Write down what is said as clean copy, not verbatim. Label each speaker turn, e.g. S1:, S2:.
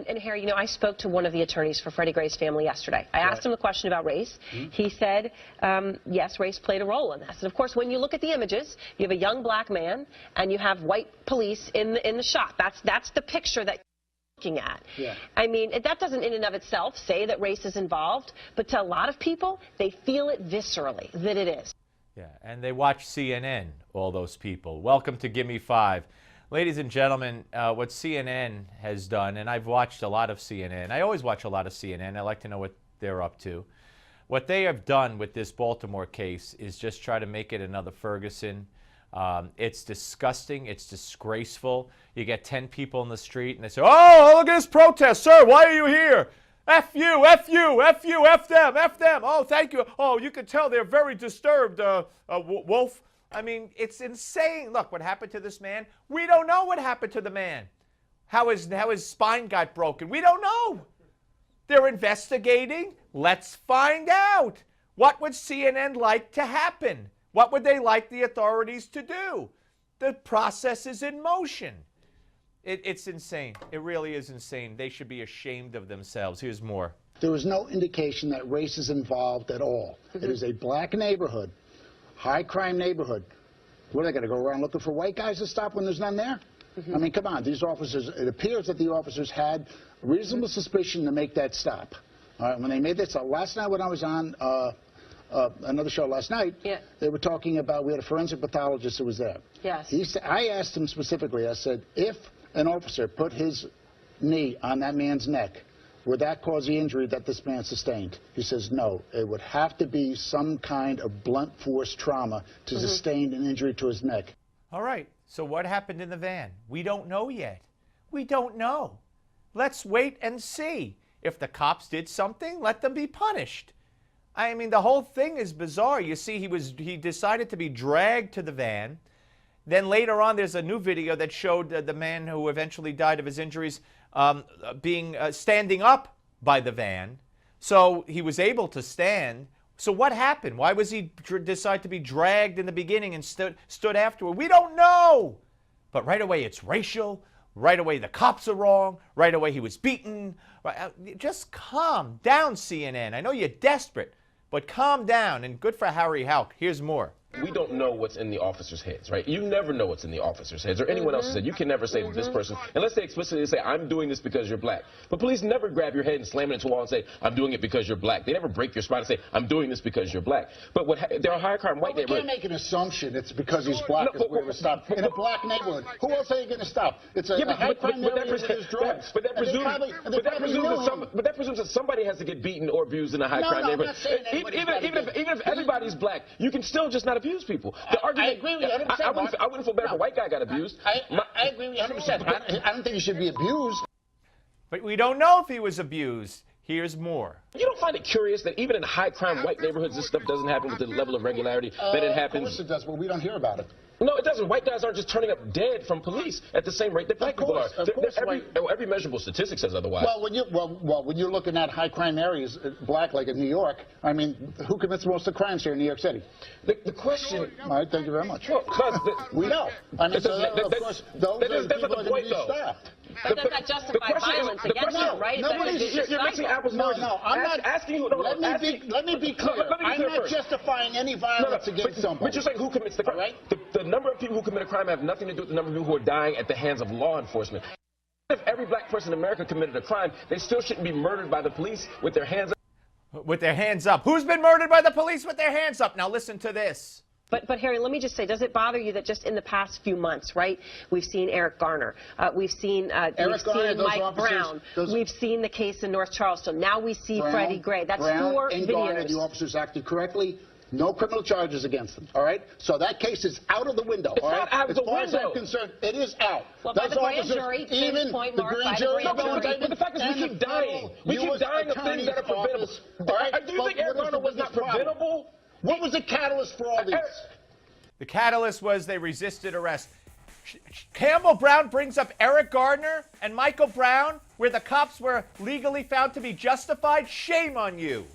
S1: And Harry, you know, I spoke to one of the attorneys for Freddie Gray's family yesterday. I asked him a question about race. He said, yes, race played a role in this. And of course, when you look at the images, you have a young black man and you have white police in the shot. That's the picture that you're looking at. Yeah. I mean, that doesn't in and of itself say that race is involved, but to a lot of people, they feel it viscerally that it is.
S2: Yeah, and they watch CNN, all those people. Welcome to Gimme 5. Ladies and gentlemen, what CNN has done, and I've watched a lot of CNN. I always watch a lot of CNN. I like to know what they're up to. What they have done with this Baltimore case is just try to make it another Ferguson. It's disgusting. It's disgraceful. You get 10 people in the street, and they say, oh, look at this protest. Sir, why are you here? F you, F you, F you, F them, F them. Oh, thank you. Oh, you can tell they're very disturbed, Wolf. I mean, it's insane. Look, what happened to this man? We don't know what happened to the man. How his spine got broken. We don't know. They're investigating. Let's find out. What would CNN like to happen? What would they like the authorities to do? The process is in motion. It's insane. It really is insane. They should be ashamed of themselves. Here's more.
S3: There was no indication that race is involved at all. It is a black neighborhood. High crime neighborhood. What, are they going to go around looking for white guys to stop when there's none there? I mean, come on, these officers, it appears that the officers had reasonable suspicion to make that stop. When they made that stop, last night when I was on another show last night, they were talking about, we had a forensic pathologist who was there.
S1: Yes.
S3: I asked him specifically, I said, if an officer put his knee on that man's neck, would that cause the injury that this man sustained? He says no. It would have to be some kind of blunt force trauma to sustain an injury to his neck.
S2: All right. So what happened in the van? We don't know yet. We don't know. Let's wait and see. If the cops did something, let them be punished. I mean, the whole thing is bizarre. You see, he decided to be dragged to the van. Then later on, there's a new video that showed the man who eventually died of his injuries standing up by the van. So he was able to stand. So what happened? Why was he decide to be dragged in the beginning and stood afterward? We don't know. But right away, it's racial. Right away, the cops are wrong. Right away, he was beaten. Just calm down, CNN. I know you're desperate, but calm down. And good for Harry Houck. Here's more.
S4: We don't know what's in the officers' heads, right? You never know what's in the officers' heads or anyone else's head. You can never say to this person, unless they explicitly say, I'm doing this because you're black. But police never grab your head and slam it into a wall and say, I'm doing it because you're black. They never break your spine and say, I'm doing this because you're black. But there are high crime white neighborhoods.
S3: You can't make an assumption it's because he's black is where we stop. In a black neighborhood, who else are you going to stop? It's a high crime neighborhood with his drugs.
S4: But that presumes that somebody has to get beaten or abused in a high crime neighborhood. Even if everybody's black, you can still just not abuse people. The argument,
S3: I agree with you 100%.
S4: I wouldn't feel bad if a white guy got abused.
S3: I agree with you 100%. I don't think he should be abused.
S2: But we don't know if he was abused. Here's more.
S4: You don't find it curious that even in high crime white neighborhoods, this stuff doesn't happen with the level of regularity that it happens?
S3: Of course it does, but we don't hear about it.
S4: No, it doesn't. White guys aren't just turning up dead from police at the same rate that black people are. Every measurable statistic says otherwise.
S3: Well, when you're looking at high crime areas, black, like in New York, I mean, who commits most of the crimes here in New York City?
S4: The question...
S3: All right, thank you very much.
S4: Well,
S3: we know. I mean, of course, those are the people that are going to be stopped.
S1: But does that justify violence against them, right?
S4: You're mixing apples and oranges.
S3: No, I'm not asking you. Let me be clear. I'm not justifying any violence against somebody.
S4: But you're saying who commits the crime? Right? The number of people who commit a crime have nothing to do with the number of people who are dying at the hands of law enforcement. If every black person in America committed a crime, they still shouldn't be murdered by the police with their hands up.
S2: With their hands up. Who's been murdered by the police with their hands up? Now listen to this.
S1: But Harry, let me just say, does it bother you that just in the past few months, right, we've seen Eric Garner, we've seen Mike Brown, we've seen the case in North Charleston, now we see Freddie Gray. That's 4 videos.
S3: Garner, the officers acted correctly. No criminal charges against them, all right? So that case is out of the window, all right?
S4: Out of the window.
S3: As far as I'm concerned, it is out.
S1: Well, by the grand jury,
S3: even the grand jury.
S4: But the fact is we keep dying. We keep dying of things that are preventable. Do you think Eric Garner was not preventable?
S3: What was the catalyst for all this?
S2: The catalyst was they resisted arrest. Campbell Brown brings up Eric Garner and Michael Brown, where the cops were legally found to be justified. Shame on you.